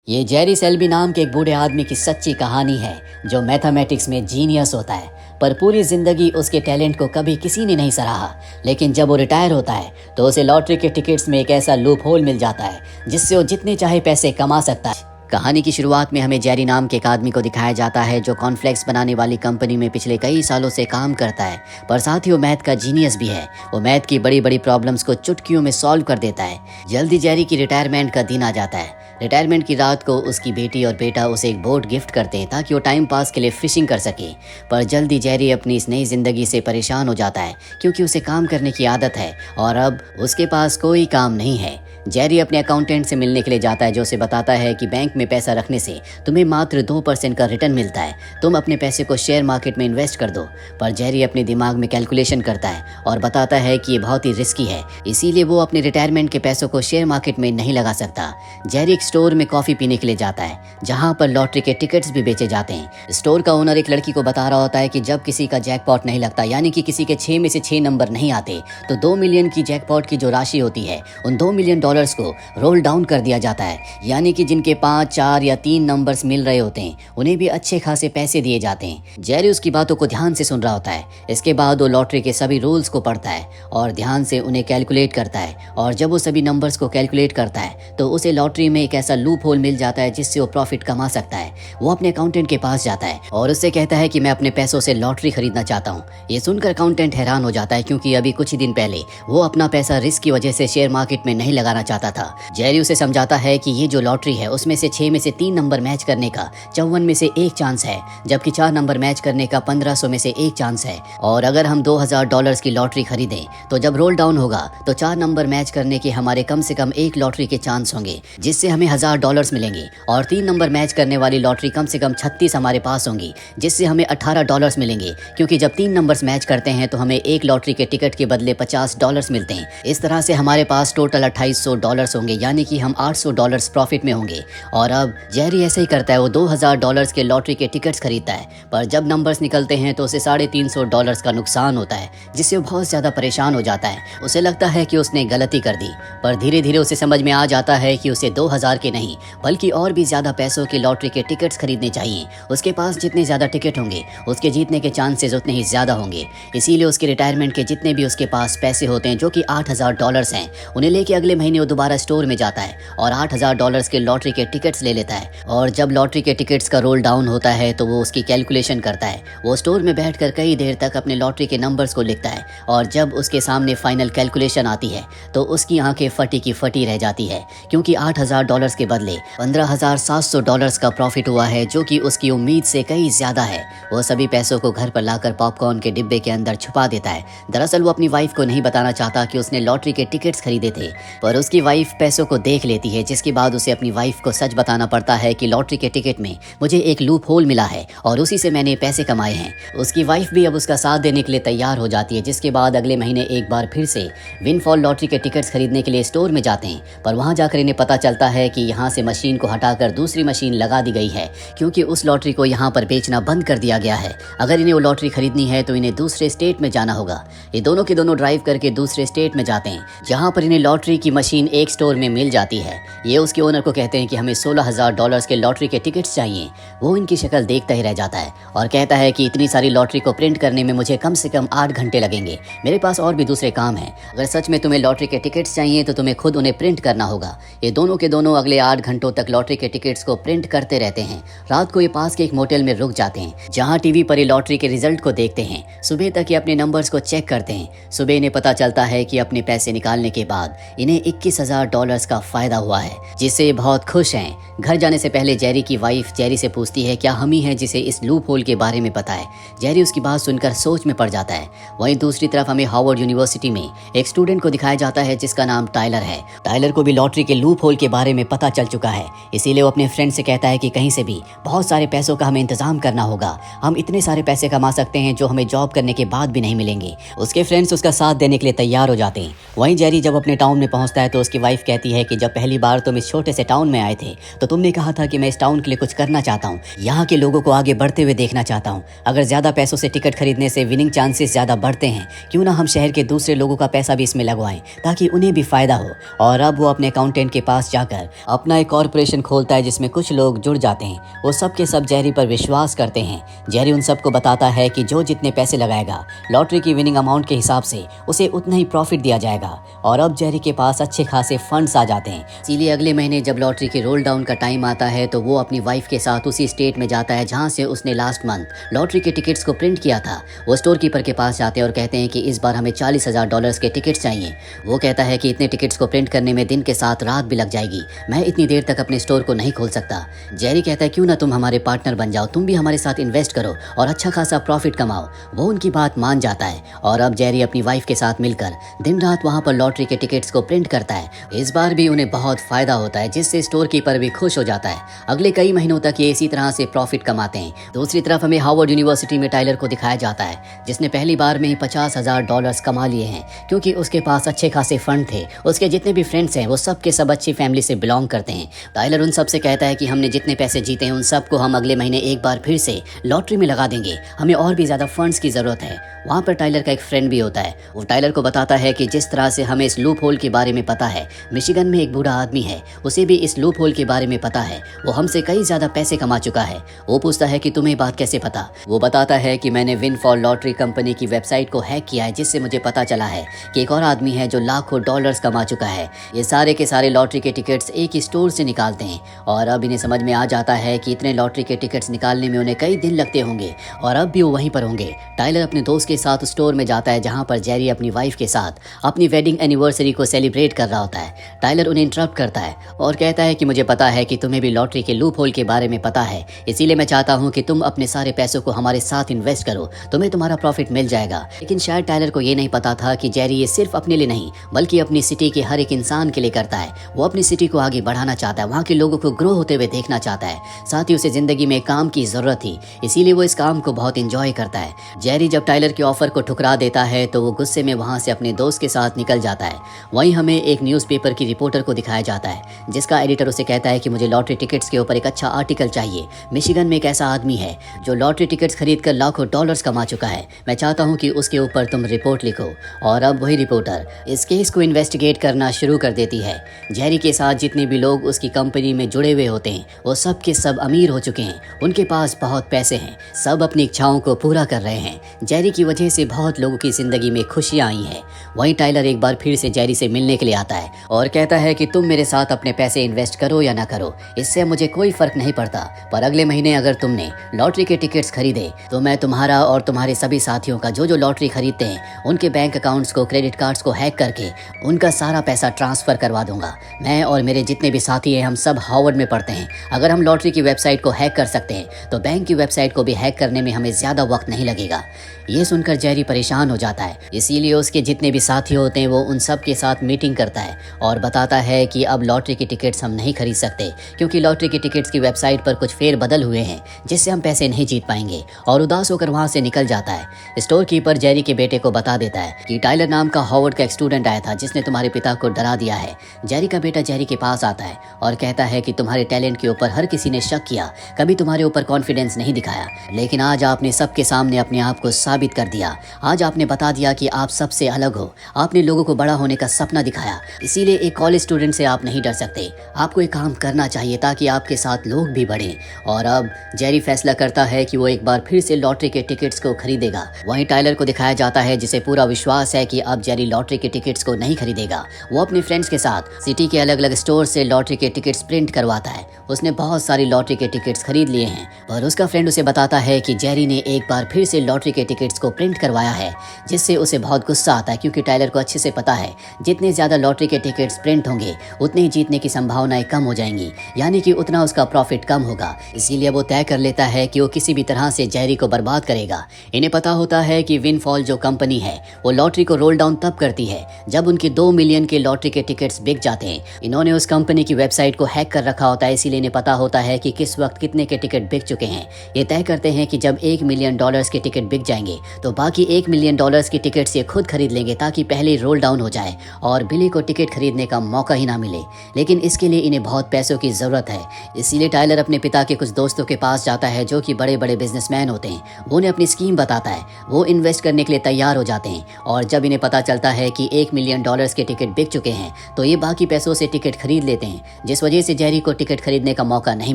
ये Jerry Shelby नाम के एक बूढ़े आदमी की सच्ची कहानी है जो मैथमेटिक्स में जीनियस होता है, पर पूरी जिंदगी उसके टैलेंट को कभी किसी ने नहीं सराहा। लेकिन जब वो रिटायर होता है तो उसे लॉटरी के टिकट्स में एक ऐसा लूप होल मिल जाता है जिससे वो जितने चाहे पैसे कमा सकता है। कहानी की शुरुआत में हमें जेरी नाम के एक आदमी को दिखाया जाता है जो कॉर्नफ्लेक्स बनाने वाली कंपनी में पिछले कई सालों से काम करता है, पर साथ ही वो मैथ का जीनियस भी है। वो मैथ की बड़ी बड़ी प्रॉब्लम्स को चुटकियों में सॉल्व कर देता है। जल्दी जेरी की रिटायरमेंट का दिन आ जाता है। रिटायरमेंट की रात को उसकी बेटी और बेटा उसे एक बोट गिफ्ट करते हैं ताकि वो टाइम पास के लिए फिशिंग कर सके। पर जल्दी जेरी अपनी इस नई जिंदगी से परेशान हो जाता है क्योंकि उसे काम करने की आदत है और अब उसके पास कोई काम नहीं है। जेरी अपने अकाउंटेंट से मिलने के लिए जाता है जो उसे बताता है कि बैंक में पैसा रखने से तुम्हें मात्र 2% का रिटर्न मिलता है, तुम अपने पैसे को शेयर मार्केट में इन्वेस्ट कर दो। पर जेरी अपने दिमाग में कैलकुलेशन करता है और बताता है कि ये बहुत ही रिस्की है, इसीलिए वो अपने रिटायरमेंट के पैसों को शेयर मार्केट में नहीं लगा सकता। जेरी एक स्टोर में कॉफी पीने के लिए जाता है जहाँ पर लॉटरी के टिकट्स भी बेचे जाते हैं। स्टोर का ओनर एक लड़की को बता रहा होता है कि जब किसी का जैकपॉट नहीं लगता, यानी कि किसी के 6 में से 6 नंबर नहीं आते, तो 2 मिलियन की जैकपॉट की जो राशि होती है उन 2 मिलियन डॉलर्स को रोल डाउन कर दिया जाता है, यानी कि जिनके 5, 4 या 3 नंबर्स मिल रहे होते हैं उन्हें भी अच्छे खासे पैसे दिए जाते हैं। जेरी उसकी बातों को ध्यान से सुन रहा होता है। इसके बाद वो लॉटरी के सभी रूल्स को पढ़ता है और ध्यान से उन्हें कैलकुलेट करता है, और जब वो सभी नंबर्स को कैलकुलेट करता है तो उसे लॉटरी में एक ऐसा लूप होल मिल जाता है जिससे वो प्रॉफिट कमा सकता है। वो अपने अकाउंटेंट के पास जाता है और उससे कहता है कि मैं अपने पैसों से लॉटरी खरीदना चाहता हूँ। ये सुनकर अकाउंटेंट हैरान हो जाता है क्योंकि अभी कुछ ही दिन पहले वो अपना पैसा रिस्क की वजह से शेयर मार्केट में नहीं लगाना चाहता था। जेरी उसे समझाता है कि ये जो लॉटरी है उसमें से 6 में से 3 नंबर मैच करने का 54 में से 1 चांस है, जबकि 4 नंबर मैच करने का 1500 में से 1 चांस है। और अगर हम $2000 की लॉटरी खरीदें तो जब रोल डाउन होगा तो 4 नंबर मैच करने के हमारे कम से कम 1 लॉटरी के चांस होंगे जिससे हमें $1000 मिलेंगे, और 3 नंबर मैच करने वाली लॉटरी कम से कम 36 हमारे पास होंगी जिससे हमें $18 मिलेंगे, क्योंकि जब 3 नंबर्स मैच करते हैं तो हमें 1 लॉटरी के टिकट के बदले $50 मिलते हैं। इस तरह से हमारे पास टोटल $2800 होंगे, यानी कि हम $800 प्रॉफिट में होंगे। और अब जेरी ऐसे ही करता है, वो $2000 के लॉटरी के टिकट्स खरीदता है, पर जब नंबर्स निकलते हैं तो उसे $350 का नुकसान होता है जिससे वो बहुत ज़्यादा परेशान हो जाता है। उसे लगता है कि उसने गलती कर दी, पर धीरे धीरे उसे समझ में आ जाता है कि उसे 2000 के नहीं बल्कि और भी ज़्यादा पैसों के लॉटरी के टिकट्स खरीदने चाहिए। उसके पास जितने ज़्यादा टिकट होंगे उसके जीतने के चांसेस उतने ही ज़्यादा होंगे। इसीलिए उसके रिटायरमेंट के जितने भी उसके पास पैसे होते हैं, जो कि $8000 हैं, उन्हें लेके अगले महीने वो दोबारा स्टोर में जाता है और $8000 के लॉटरी के टिकट्स ले लेता है। और जब लॉटरी के टिकट्स का रोल डाउन होता है तो वो उसकी कैलकुलेशन करता है। वो स्टोर में बैठकर कई देर तक अपने लॉटरी के नंबर्स को लिखता है, और जब उसके सामने फाइनल कैलकुलेशन आती है तो उसकी आंखें फटी की फटी रह जाती है, क्योंकि $8000 के बदले $15700 का प्रॉफिट हुआ है, जो कि उसकी उम्मीद से कई ज्यादा है। वो सभी पैसों को घर पर लाकर पॉपकॉर्न के डिब्बे के अंदर छुपा देता है। दरअसल वो अपनी वाइफ को नहीं बताना चाहता कि उसने लॉटरी के टिकट्स खरीदे थे, पर उसकी वाइफ पैसों को देख लेती है, जिसके बाद उसे अपनी वाइफ को सच बताना पड़ता है कि लॉटरी के टिकट में मुझे एक लूप होल मिला है और उसी से मैंने पैसे कमाए हैं। उसकी वाइफ भी अब उसका साथ देने के लिए तैयार हो जाती है, जिसके बाद अगले महीने एक बार फिर से विनफॉल लॉटरी के टिकट्स खरीदने के लिए स्टोर में जाते हैं, पर वहां जाकर इन्हें पता चलता है कि यहाँ से मशीन को हटाकर दूसरी मशीन लगा दी गई है, क्योंकि उस लॉटरी को यहाँ पर बेचना बंद कर दिया गया है। अगर इन्हें वो लॉटरी खरीदनी है तो इन्हें दूसरे स्टेट में जाना होगा। ये दोनों के दोनों ड्राइव करके दूसरे स्टेट में जाते हैं, जहाँ पर इन्हें लॉटरी की मशीन एक स्टोर में मिल जाती है। ये उसके ओनर को कहते हैं कि हमें $16000 के लॉटरी के टिकट्स चाहिए। वो इनकी शक्ल देखता ही रह जाता है और कहता है कि इतनी सारी लॉटरी को प्रिंट करने में मुझे कम से कम 8 घंटे लगेंगे, मेरे पास और भी दूसरे काम हैं। अगर सच में तुम्हें लॉटरी के टिकट्स चाहिए तो तुम्हें खुद उन्हें प्रिंट करना होगा। ये दोनों के दोनों अगले 8 घंटों तक लॉटरी के टिकट्स को प्रिंट करते रहते हैं। रात को ये पास के एक मोटेल में रुक जाते हैं, जहाँ टीवी पर ये लॉटरी के रिजल्ट को देखते हैं। सुबह तक ये अपने नंबर्स को चेक करते हैं। सुबह इन्हें पता चलता है कि अपने पैसे निकालने के बाद इन्हें $21000 का फायदा हुआ है, जिससे बहुत खुश हैं। घर जाने से पहले जेरी की वाइफ जेरी से पूछती है क्या हम ही हैं जिसे इस लूप होल के बारे में पता है। जेरी उसकी बात सुनकर सोच में पड़ जाता है। वहीं दूसरी तरफ हमें हार्वर्ड यूनिवर्सिटी में एक स्टूडेंट को दिखाया जाता है जिसका नाम टाइलर है। टाइलर को भी लॉटरी के लूप होल के बारे में पता चल चुका है, इसीलिए वो अपने फ्रेंड से कहता है कि कहीं से भी बहुत सारे पैसों का हमें इंतजाम करना होगा। हम इतने सारे पैसे कमा सकते हैं जो हमें जॉब करने के बाद भी नहीं मिलेंगे। उसके फ्रेंड्स उसका साथ देने के लिए तैयार हो जाते हैं। वहीं जेरी जब अपने टाउन में पहुंचता है तो उसकी वाइफ कहती है कि जब पहली बार तुम इस छोटे से टाउन में आए थे तो तुमने कहा था कि मैं इस टाउन के लिए कुछ करना चाहता हूँ, यहाँ के लोगों को आगे बढ़ते हुए देखना चाहता हूँ। अगर ज्यादा पैसों से टिकट खरीदने से विनिंग चांसेस ज्यादा बढ़ते हैं, क्यों ना हम शहर के दूसरे लोगों का पैसा भी इसमें लगवाएं ताकि उन्हें भी फायदा हो। और अब वो अपने अकाउंटेंट के पास जाकर अपना एक कॉरपोरेशन खोलता है जिसमें कुछ लोग जुड़ जाते हैं। वो सब के सब जेरी पर विश्वास करते हैं। जेरी उन सबको बताता है कि जो जितने पैसे लगाएगा लॉटरी की विनिंग अमाउंट के हिसाब से उसे उतना ही प्रॉफिट दिया जाएगा। और अब जेरी के पास अच्छे खासे फंड्स आ जाते हैं। इसीलिए अगले महीने जब लॉटरी के रोल डाउन का टाइम आता है तो वो अपनी वाइफ के साथ उसी स्टेट में जाता है जहाँ से उसने लास्ट मंथ लॉटरी के टिकट्स को प्रिंट किया था। वो स्टोर कीपर के पास जाते हैं और कहते हैं कि इस बार हमें $40,000 के टिकट्स चाहिए। वो कहता है कि इतने टिकट्स को प्रिंट करने में दिन के साथ रात भी लग जाएगी, मैं इतनी देर तक अपने स्टोर को नहीं खोल सकता। जेरी कहता है क्यों ना तुम हमारे पार्टनर बन जाओ, तुम भी हमारे साथ इन्वेस्ट करो और अच्छा खासा प्रॉफिट कमाओ। वो उनकी बात मान जाता है और अब जेरी अपनी वाइफ के साथ मिलकर दिन रात वहाँ पर लॉटरी के टिकट्स को प्रिंट करता है। इस बार भी उन्हें बहुत फायदा होता है जिससे स्टोर कीपर भी खुश हो जाता है। अगले कई महीनों तक ये इसी तरह से प्रॉफिट कमाते हैं। दूसरी तरफ हमें हार्वर्ड यूनिवर्सिटी में टाइलर को दिखाया जाता है जिसने पहली बार में ही $50,000 कमा लिए हैं क्योंकि उसके पास अच्छे खासे फंड थे। उसके जितने भी फ्रेंड्स हैं वो सब के सब अच्छी फैमिली से बिलोंग करते हैं। टाइलर उन सब से कहता है कि हमने जितने पैसे जीते हैं उन सबको हम अगले महीने एक बार फिर से लॉटरी में लगा देंगे, हमें और भी ज्यादा फंड्स की जरूरत है। वहाँ पर टाइलर का एक फ्रेंड भी होता है। वो टाइलर को बताता है कि जिस तरह से हमें इस लूप होल के बारे में पता है, मिशिगन में एक बूढ़ा आदमी है, उसे भी इस लूप होल के बारे में पता है, वो हमसे कई ज्यादा पैसे कमा चुका है। वो पूछता है कि तुम्हें बात कैसे पता? वो बताता है कि मैंने विनफॉल लॉटरी कंपनी की वेबसाइट को हैक किया है जिससे मुझे पता चला है कि एक और आदमी है जो लाखों डॉलर्स कमा चुका है। ये सारे के सारे लॉटरी के टिकट्स एक ही स्टोर से निकालते हैं और अब इन्हें समझ में आ जाता है कि इतने लॉटरी के टिकट्स निकालने में उन्हें कई दिन लगते होंगे और अब भी वो वहीं पर होंगे। टाइलर अपने दोस्त के साथ स्टोर में जाता है जहां पर जेरी अपनी वाइफ के साथ अपनी वेडिंग एनिवर्सरी को सेलिब्रेट कर रहा होता है। टाइलर उन्हें इंटरप्ट करता है और कहता है कि मुझे पता है कि तुम्हें भी लॉटरी के लूप होल के बारे में पता है, इसीलिए मैं चाहता हूं कि तुम अपने सारे पैसों को हमारे साथ इन्वेस्ट करो, तुम्हें तुम्हारा प्रॉफिट मिल जाएगा। लेकिन शायद टाइलर को ये नहीं पता था कि जेरी ये सिर्फ अपने लिए नहीं बल्कि अपनी सिटी के हर एक इंसान के लिए करता है। वो अपनी सिटी को आगे बढ़ाना चाहता है, वहाँ के लोगों को ग्रो होते हुए देखना चाहता है। साथ ही उसे जिंदगी में काम की जरूरत थी, इसीलिए वो इस काम को बहुत इंजॉय करता है। जेरी जब टाइलर के ऑफर को ठुकरा देता है तो वो गुस्से में वहाँ से अपने दोस्त के साथ निकल जाता है। वहीं हमें एक न्यूज़पेपर की रिपोर्टर को दिखाया जाता है जिसका एडिटर उसे कहता है कि मुझे लॉटरी टिकट्स के ऊपर एक अच्छा आर्टिकल चाहिए। मिशिगन में एक ऐसा आदमी है जो लॉटरी टिकट्स खरीद कर लाखों डॉलर्स कमा चुका है, मैं चाहता हूँ कि उसके ऊपर तुम रिपोर्ट लिखो। और अब वही रिपोर्टर इस केस को इन्वेस्टिगेट करना शुरू कर देती है। जेरी के साथ जितने भी लोग उसकी कंपनी में जुड़े हुए होते हैं वो सब के सब अमीर हो चुके हैं, उनके पास बहुत पैसे हैं, सब अपनी इच्छाओं को पूरा कर रहे हैं। जेरी की वजह से बहुत लोगों की जिंदगी में खुशियां आई हैं। वहीं टाइलर एक बार फिर से जेरी से मिलने के लिए आता है और कहता है कि तुम मेरे साथ अपने पैसे इन्वेस्ट करो या ना करो, इससे मुझे कोई फर्क नहीं पड़ता, पर अगले महीने अगर तुमने लॉटरी के टिकट्स खरीदे तो मैं तुम्हारा और तुम्हारे सभी साथियों का जो लॉटरी खरीदते हैं उनके बैंक अकाउंट्स को, क्रेडिट कार्ड्स को हैक करके उनका सारा पैसा ट्रांसफर करवा दूंगा। मैं और मेरे जितने भी साथी हैं हम सब हार्वर्ड में पढ़ते हैं। अगर हम लॉटरी की वेबसाइट को हैक कर सकते हैं तो बैंक की वेबसाइट को भी हैक करने में हमें ज्यादा वक्त नहीं लगेगा। ये सुनकर जेरी परेशान हो जाता है, इसीलिए उसके जितने भी साथी होते हैं वो उन सब के साथ मीटिंग करता है और बताता है कि अब लॉटरी की टिकट्स हम नहीं खरीद सकते क्योंकि लॉटरी की टिकट्स की वेबसाइट पर कुछ फेर बदल हुए हैं जिससे हम पैसे नहीं जीत पाएंगे, और उदास होकर वहां से निकल जाता है। स्टोर कीपर जेरी के बेटे को बता देता है कि टाइलर नाम का हार्वर्ड का एक स्टूडेंट आया था जिसने तुम्हारे पिता को डरा दिया है। जेरी का बेटा जेरी के पास आता है और कहता है कि तुम्हारे टैलेंट के ऊपर हर किसी ने शक किया, कभी तुम्हारे ऊपर कॉन्फिडेंस नहीं दिखाया, लेकिन आज आपने सबके सामने अपने आप को साबित कर दिया। आज आपने बता दिया कि आप सबसे अलग हो, आपने लोगों को बड़ा होने का सपना दिखाया, इसीलिए एक कॉलेज स्टूडेंट से आप नहीं डर सकते, आपको एक काम करना चाहिए ताकि आपके साथ लोग भी बढ़ें। और अब जेरी फैसला करता है कि वो एक बार फिर से लॉटरी के टिकट्स को खरीदेगा। वहीं टाइलर को दिखाया जाता है जिसे पूरा विश्वास है कि अब जेरी लॉटरी के टिकट्स को नहीं खरीदेगा। वो अपने फ्रेंड्स के साथ सिटी के अलग अलग स्टोर से लॉटरी के टिकट्स प्रिंट करवाता है। उसने बहुत सारी लॉटरी के टिकट्स खरीद लिए हैं, पर उसका फ्रेंड उसे बताता है कि जेरी ने एक बार फिर से लॉटरी के टिकट्स को प्रिंट करवाया है, जिससे उसे बहुत गुस्सा आता है क्योंकि टाइलर को अच्छे से पता है जितने ज्यादा लॉटरी के टिकट्स प्रिंट होंगे उतने ही जीतने की संभावनाएं कम हो जाएंगी, यानी कि उतना उसका प्रॉफिट कम होगा। इसीलिए वो तय कर लेता है कि वो किसी भी तरह से जेरी को बर्बाद करेगा। इन्हें पता होता है कि विनफॉल जो कंपनी है वो लॉटरी को रोल डाउन तब करती है जब उनके 2 मिलियन के लॉटरी के टिकट्स बिक जाते हैं। इन्होंने उस कंपनी की वेबसाइट को हैक कर रखा होता है, इसीलिए इन्हें पता होता है कि किस वक्त कितने के टिकट बिक चुके हैं। ये तय करते हैं कि जब $1 मिलियन के टिकट बिक जाएंगे तो बाकी $1 मिलियन की टिकट्स ये खुद खरीद लेंगे ताकि पहले रोल डाउन हो जाए और बिली को टिकट खरीदने का मौका ही ना मिले। लेकिन इसके लिए इन्हें बहुत पैसों की जरूरत है, इसीलिए टाइलर अपने पिता के कुछ दोस्तों के पास जाता है जो कि बड़े बड़े बिजनेसमैन होते हैं। वो उन्हें अपनी स्कीम बताता है, वो इन्वेस्ट करने के लिए तैयार हो जाते हैं और जब इन्हें पता चलता है कि $1 मिलियन के टिकट बिक चुके हैं तो ये बाकी पैसों से टिकट खरीद खरीद लेते हैं, जिस वजह से जेरी को टिकट खरीदने का मौका नहीं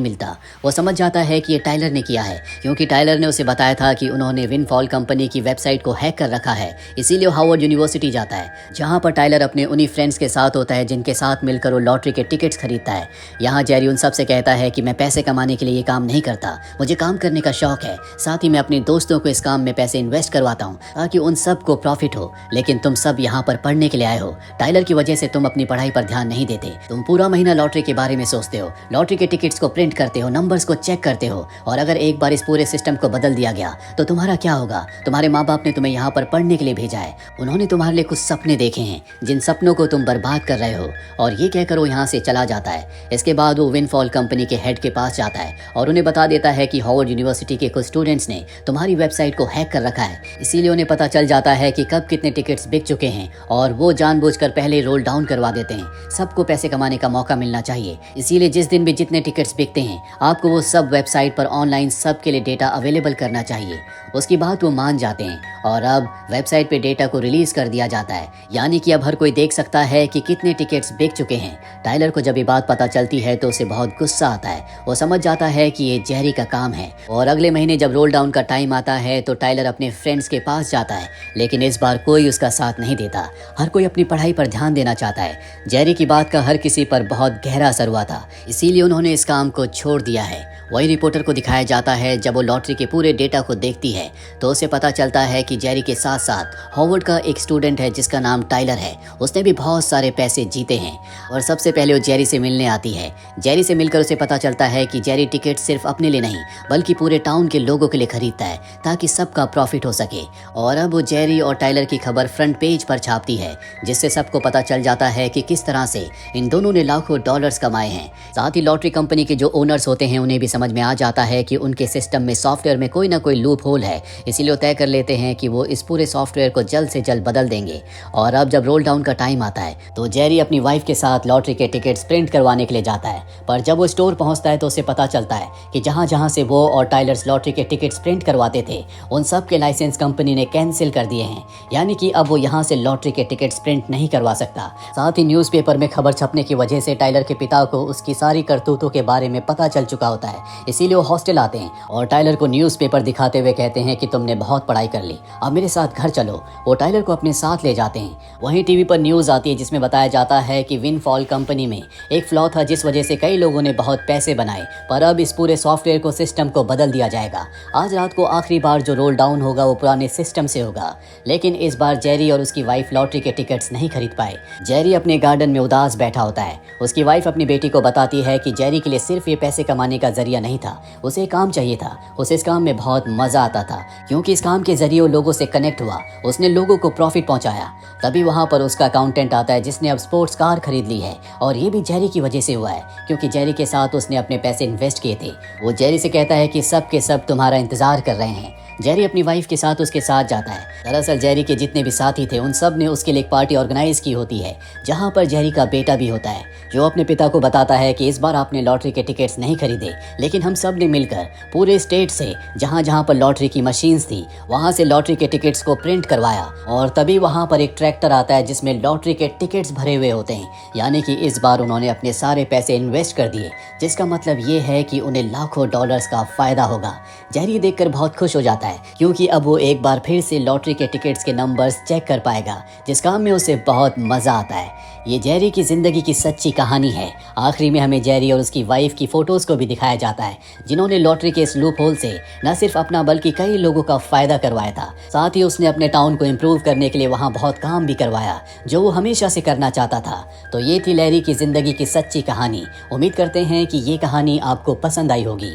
मिलता। वो समझ जाता है कि ये टाइलर ने किया है, क्योंकि टाइलर ने उसे बताया था कि उन्होंने विनफॉल कंपनी की वेबसाइट को हैक कर रखा है। इसीलिए वो हार्वर्ड यूनिवर्सिटी जाता है, जहाँ पर टाइलर अपने उन्हीं फ्रेंड्स के साथ होता है जिनके साथ मिलकर वो लॉटरी के टिकट्स खरीदता है। यहाँ जेरी उन सबसे कहता है कि मैं पैसे कमाने के लिए ये काम नहीं करता, मुझे काम करने का शौक है, साथ ही मैं अपने दोस्तों को इस काम में पैसे इन्वेस्ट करवाता हूँ ताकि उन सब को प्रॉफिट हो। लेकिन तुम सब यहाँ पर पढ़ने के लिए आए हो, टाइलर की वजह से तुम अपनी पढ़ाई पर ध्यान नहीं देते। तुम पूरा महीना लॉटरी के बारे में सोचते हो, लॉटरी के टिकट्स को प्रिंट करते हो, नंबर्स को चेक करते हो, और अगर एक बार इस पूरे सिस्टम को बदल दिया गया तो तुम्हारा क्या होगा? तुम्हारे माँ बाप ने तुम्हें यहाँ पर पढ़ने के लिए भेजा है, उन्होंने तुम्हारे लिए कुछ सपने देखे हैं जिन सपनों को तुम बर्बाद कर रहे हो। और ये कहकर वो यहाँ से चला जाता है। इसके बाद वो विनफॉल कंपनी के हेड के पास जाता है और उन्हें बता देता है कि हार्वर्ड यूनिवर्सिटी के कुछ स्टूडेंट्स ने तुम्हारी वेबसाइट को हैक कर रखा है। इसीलिए उन्हें पता चल जाता है कि कब कितने टिकट्स बिक चुके हैं, और वो जानबूझकर पहले रोल डाउन करवा देते हैं। सबको पैसे कमाने का मौका मिलना चाहिए, इसीलिए जिस दिन भी जितने टिकट्स बिकते हैं आपको वो सब वेबसाइट पर ऑनलाइन सबके लिए डेटा अवेलेबल करना चाहिए। उसकी बात वो मान जाते हैं और अब वेबसाइट पे डेटा को रिलीज कर दिया जाता है, यानी कि अब हर कोई देख सकता है कि कितने टिकट्स बिक चुके हैं। टाइलर को जब ये बात पता चलती है तो उसे बहुत गुस्सा आता है। वो समझ जाता है कि ये जेरी का काम है। और अगले महीने जब रोल डाउन का टाइम आता है तो टाइलर अपने फ्रेंड्स के पास जाता है, लेकिन इस बार कोई उसका साथ नहीं देता। हर कोई अपनी पढ़ाई पर ध्यान देना चाहता है। जेरी की बात का हर किसी पर बहुत गहरा असर हुआ था, इसीलिए उन्होंने इस काम को छोड़ दिया है। वही रिपोर्टर को दिखाया जाता है। जब वो लॉटरी के पूरे डेटा को देखती है तो उसे पता चलता है कि जेरी के साथ साथ हार्वर्ड का एक स्टूडेंट है जिसका नाम टाइलर है। उसने भी बहुत सारे पैसे जीते हैं। और सबसे पहले वो जेरी से मिलने आती है। जेरी से मिलकर उसे पता चलता है कि जेरी टिकट सिर्फ अपने लिए नहीं बल्कि पूरे टाउन के लोगों के लिए खरीदता है ताकि सबका प्रॉफिट हो सके। और अब वो जेरी और टाइलर की खबर फ्रंट पेज पर छापती है, जिससे सबको पता चल जाता है कि किस तरह से इन दोनों ने लाखों डॉलर्स कमाए हैं। साथ ही लॉटरी कंपनी के जो ओनर्स होते हैं उन्हें भी समझ में आ जाता है कि उनके सिस्टम में सॉफ्टवेयर में कोई ना कोई लूप होल है, इसीलिए वो तय कर लेते हैं कि वो इस पूरे सॉफ्टवेयर को जल्द से जल्द बदल देंगे। और अब जब रोल डाउन का टाइम आता है तो जेरी अपनी वाइफ के साथ लॉटरी के टिकट्स प्रिंट करवाने के लिए जाता है, पर जब वो स्टोर पहुंचता है तो उसे पता चलता है कि जहां जहां से वो और टाइलर्स लॉटरी के टिकट्स प्रिंट करवाते थे उन सब के लाइसेंस कंपनी ने कैंसिल कर दिए हैं, यानी कि अब वो यहाँ से लॉटरी के टिकट्स प्रिंट नहीं करवा सकता। साथ ही न्यूज़पेपर में खबर छपने की वजह से टाइलर के पिता को उसकी सारी करतूतों के बारे में पता चल चुका होता है, इसीलिए वो हॉस्टल आते हैं और टाइलर को न्यूज़पेपर दिखाते हुए कहते हैं कि तुमने बहुत पढ़ाई कर ली, अब मेरे साथ घर चलो। वो टाइलर को अपने साथ ले जाते हैं। वहीं टीवी पर न्यूज़ आती है जिसमें बताया जाता है कि विनफॉल कंपनी में एक फ्लॉ था जिस वजह से कई लोगों ने बहुत पैसे बनाए, पर अब इस पूरे सॉफ्टवेयर को सिस्टम को बदल दिया जाएगा। आज रात को आखिरी बार जो रोल डाउन होगा वो पुराने सिस्टम से होगा। लेकिन इस बार जेरी और उसकी वाइफ लॉटरी के टिकट्स नहीं खरीद पाए। जेरी अपने गार्डन में उदास बैठा होता है। उसकी वाइफ अपनी बेटी को बताती है कि जेरी के लिए सिर्फ ये पैसे कमाने का जरिया नहीं था, उसे काम चाहिए था। उसे इस काम में बहुत मजा आता था क्योंकि इस काम के जरिए वो लोगों से कनेक्ट हुआ, उसने लोगों को प्रॉफिट पहुंचाया। तभी वहां पर उसका अकाउंटेंट आता है जिसने अब स्पोर्ट्स कार खरीद ली है, और ये भी जेरी की वजह से हुआ है क्योंकि जेरी के साथ उसने अपने पैसे इन्वेस्ट किए थे। वो जेरी से कहता है कि सब के सब तुम्हारा इंतजार कर रहे हैं। जेरी अपनी वाइफ के साथ उसके साथ जाता है। दरअसल जेरी के जितने भी साथी थे उन सब ने उसके लिए एक पार्टी ऑर्गेनाइज की होती है जहां पर जेरी का बेटा भी होता है, जो अपने पिता को बताता है कि इस बार आपने लॉटरी के टिकट्स नहीं खरीदे, लेकिन हम सब ने मिलकर पूरे स्टेट से जहां जहां पर लॉटरी की मशीन्स थी वहां से लॉटरी के टिकट्स को प्रिंट करवाया। और तभी वहां पर एक ट्रैक्टर आता है जिसमें लॉटरी के टिकट्स भरे हुए होते हैं, यानी कि इस बार उन्होंने अपने सारे पैसे इन्वेस्ट कर दिए, जिसका मतलब ये है कि उन्हें लाखों डॉलर्स का फायदा होगा। जेरी देखकर बहुत खुश हो जाता है क्योंकि अब वो एक बार फिर से लॉटरी के टिकट्स के नंबर्स चेक कर पाएगा, जिस काम में उसे बहुत मजा आता है। ये जेरी की जिंदगी की सच्ची कहानी है। आखिरी में हमें जेरी और उसकी वाइफ की फोटोज को भी दिखाया जाता है जिन्होंने लॉटरी के इस लूप होल से न सिर्फ अपना बल्कि कई लोगों का फायदा करवाया था। साथ ही उसने अपने टाउन को इम्प्रूव करने के लिए वहाँ बहुत काम भी करवाया जो वो हमेशा से करना चाहता था। तो ये थी लैरी की जिंदगी की सच्ची कहानी। उम्मीद करते हैं कि ये कहानी आपको पसंद आई होगी।